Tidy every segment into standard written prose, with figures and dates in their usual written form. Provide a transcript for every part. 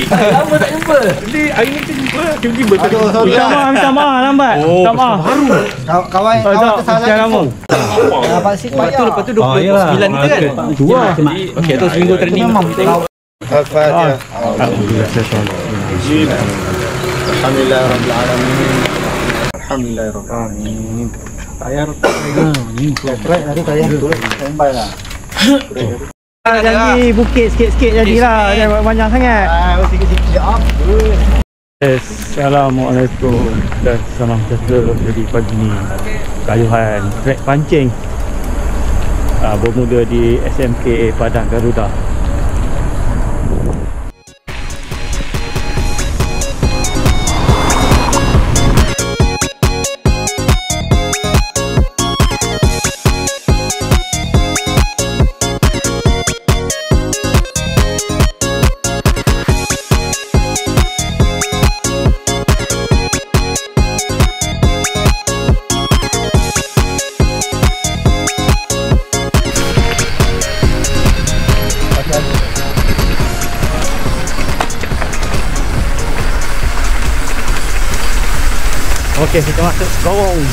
Lama tak jumpa. Jadi hari ni kita jumpa. Tiba-tiba tadi. Minta maaf lambat. Minta maaf. Kawan tersalah info. Dapat seat payah. Lepas tu 29 kita kan? Dua. Okey, tu seminggu training. Al-Fatihah. Alhamdulillah rabbil alamin. Alhamdulillah rabbil alamin. Tayar Ni track tadi tayar tu. Standby lah. Janji bukit sikit-sikit jadilah. Jangan banyak sangat. Sikit-sikit up. Assalamualaikum dan salam sejahtera. Jadi pagi ni kayuhan trek pancing bermula di SMK Padang Garuda. Okey, kita masuk gorong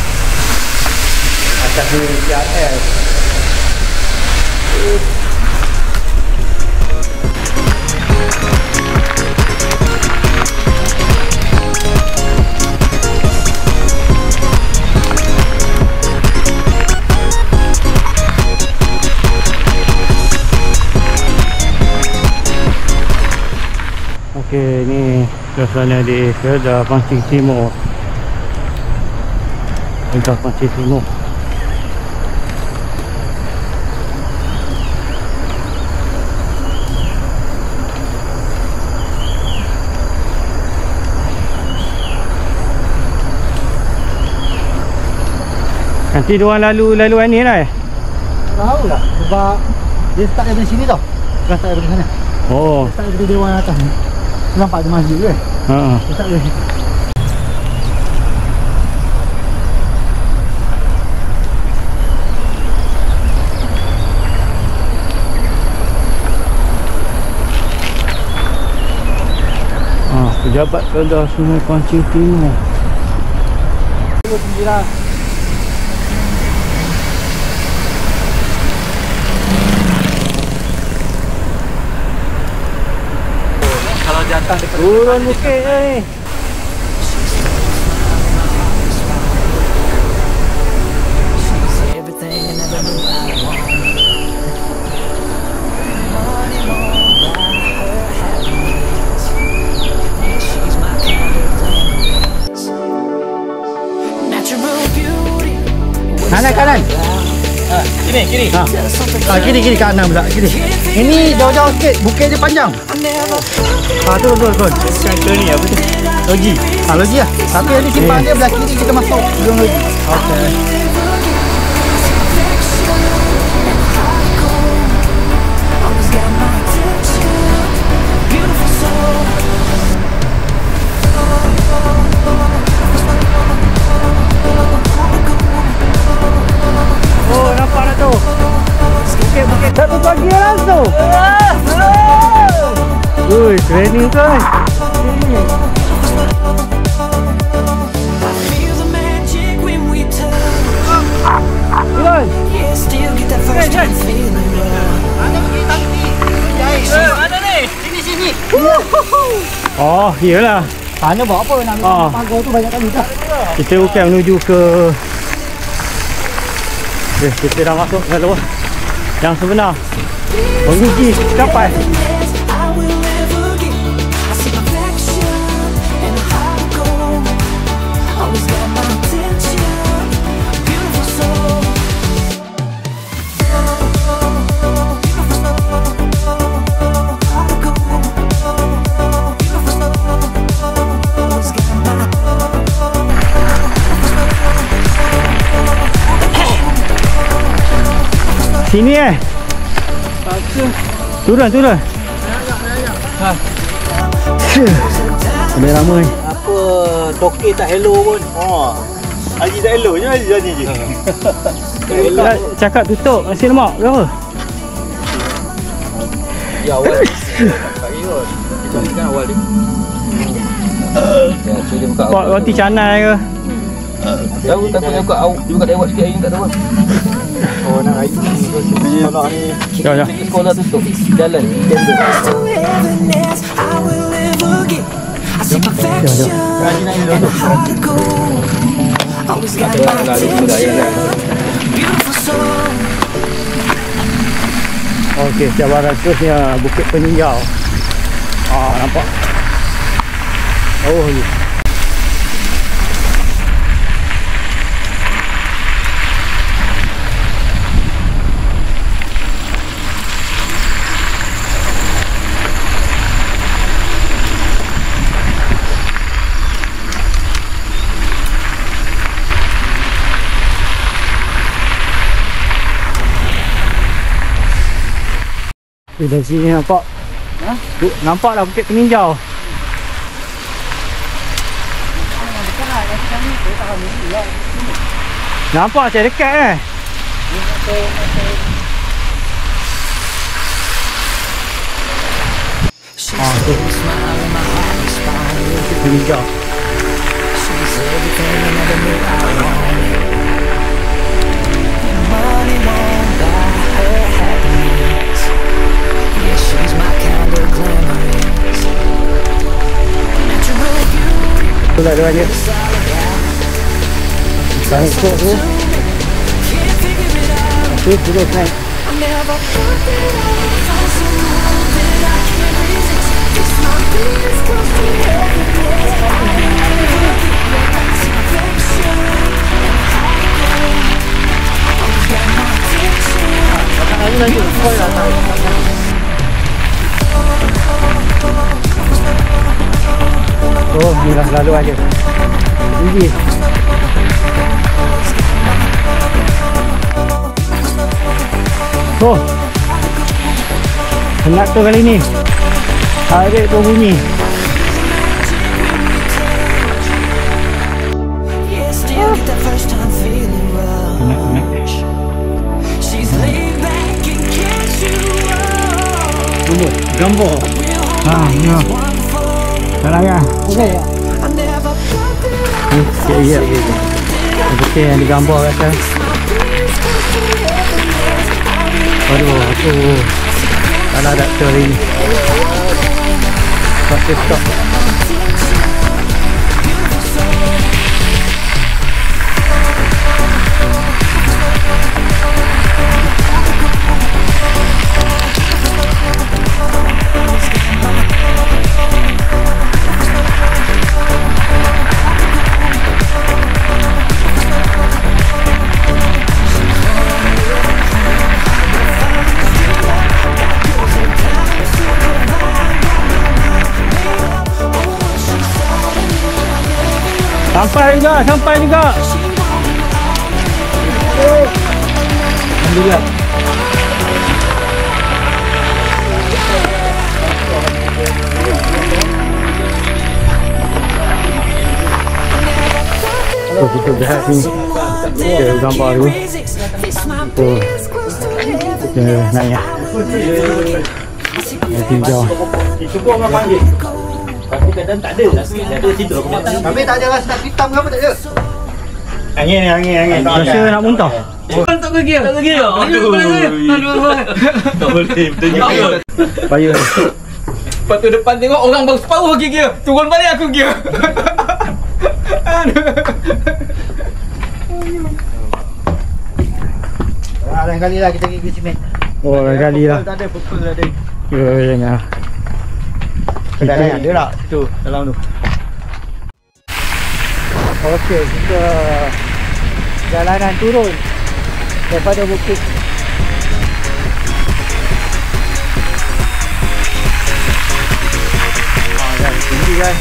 atas ni PRS. Okey, ni suasana di Kedah Pancing Timur. Kedah Pancing Timur. Nanti diorang laluan ni lah Tahu lah sebab dia start daripada sini tau. Bukan start daripada sana. Oh. Dia start daripada dewan atas ni. Nampak ada masjid kan? Haa. Dia start dari situ. Pejabat Kedah Sungai Pancing Timur. Kalau jatah dekat Turun bukit ni. Kanan. kiri. Kiri kanan pula. Kiri. Ini jauh-jauh sikit. Bukit dia panjang. Turun. Kata ni apa tu? Logi. Logi lah. Tapi yang ni simpan dia belah kiri kita masuk hujung logi. Okey. Satu pagi langsung. Ui, training kan. Jalan. Mana ni? Sini. Oh, iyalah. Sana buat apa nak ambil pagar tu banyak kali dah. Kita bukan menuju ke kita dah masuk ke luar. Yang sebenar menguji kapal. Sini Turun. Ada ramai. Apa toke tak hello pun. Haji tak hello je, Haji je. Cakap tutup nasi lemak ke apa? Ya awal. Tak kira. Kan awal dia. Ya, so dia buka Buat roti canai ke? Tahu takutnya buka lewat sikit air tak tahu. Oh, nak air. Kalau ni Ya. sekolah tutup jalan. Okey, cabaran terusnya Bukit Peninjau. Nampak. Oh, ni. Dari sini nampak. Nampak dah Bukit Peninjau. Nampak saya dekat tu. Bukit Peninjau. Itulah dia aja. Sekarang ikut tu. Okey, terus naik. Oh, inilah lalu aja. Tinggi. Oh. Penat tu kali ni. Tarik pun bunyi. Penat. Gambar. Ya. Kalangan. Ya. Betul yang digambar kata. Aduh. Kalau ada story ni. Pasti stop. Sampai juga. Oh. Alhamdulillah. Oh, kita lihat sini. Kita gambar dulu. Oh. Kita naik ya. Tinggal. Cuba orang panggil. Tapi kadang tak ada. Ada situ aku matang. Tapi tak ada rasa hitam ke apa tak ada? Angin. Rasa nak muntah. Tak pergi. Aduh. Tak boleh. Betul juga. Payah. Lepas tu depan tengok orang baru separuh pergi gear. Turun balik aku gear. Lain kali lah kita pergi simen. Oh, lain kali lah. Tak ada, pukul tak ada. Ya, jangan. Kita ada tak situ dalam tu. Okey, kita jalanan turun daripada bukit. Dah tinggi kan.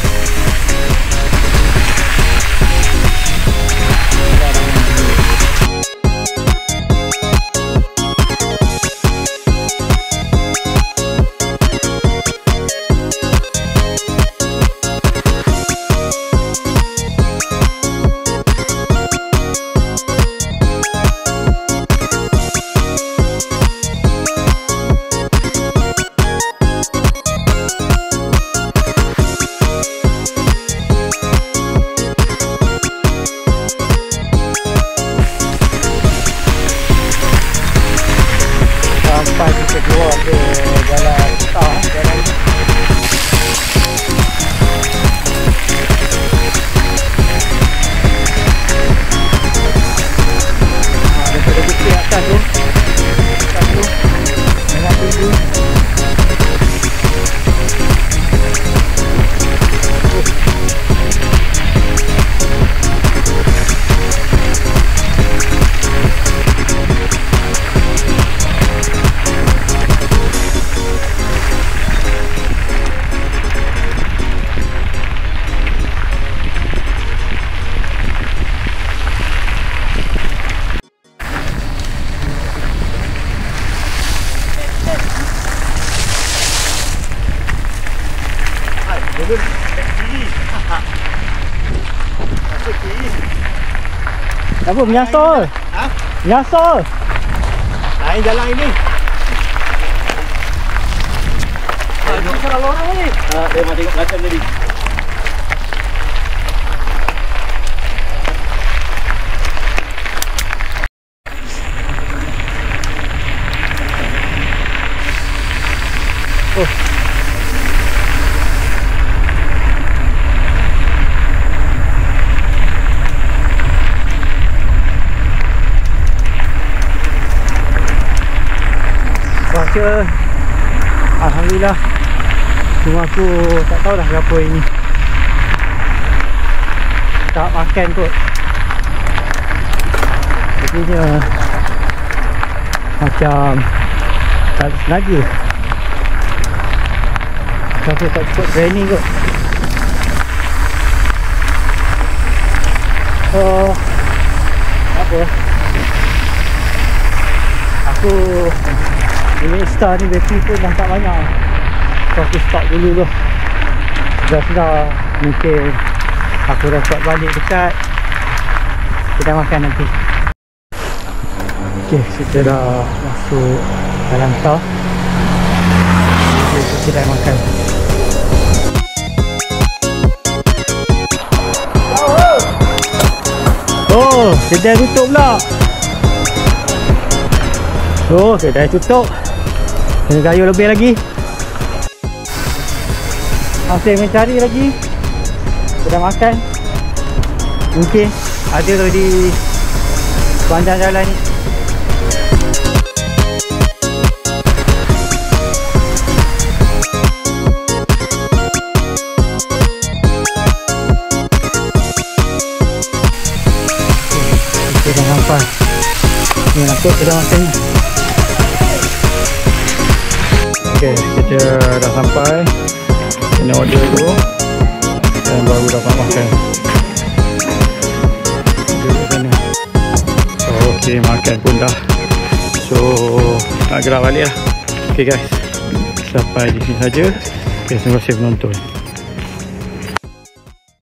Apa menyasar? Ha? Menyasar. Lain jalan ini. Ini salah orang ni. Dia mau tengok belakang tadi. Cuaca alhamdulillah. Cuma aku tak tahu dah berapa ini. Tak makan kot. Jadinya macam tak sengaja. Aku tak cukup training kot. Apa? Aku ini star ni bateri pun dah tak banyak. So aku stop dulu tu. Sudah mungkin aku dapat balik dekat kedai makan nanti. Ok, kita dah masuk dalam tol. Kita kedai makan. Oh, kedai tutup pula. Oh, kedai tutup. Kena gayuh lebih lagi. Masih mencari lagi kedai makan. Mungkin ada di sepanjang jalan ni. Kita dah sampai. Ni nakut kedai makan ni. Okay, kita dah sampai. Kena order dulu dan baru dapat makan. Duduk sana. So, okay, makan pun dah. So, nak gerak balik lah. Okay guys, sampai di sini saja. Okay, terima kasih menonton.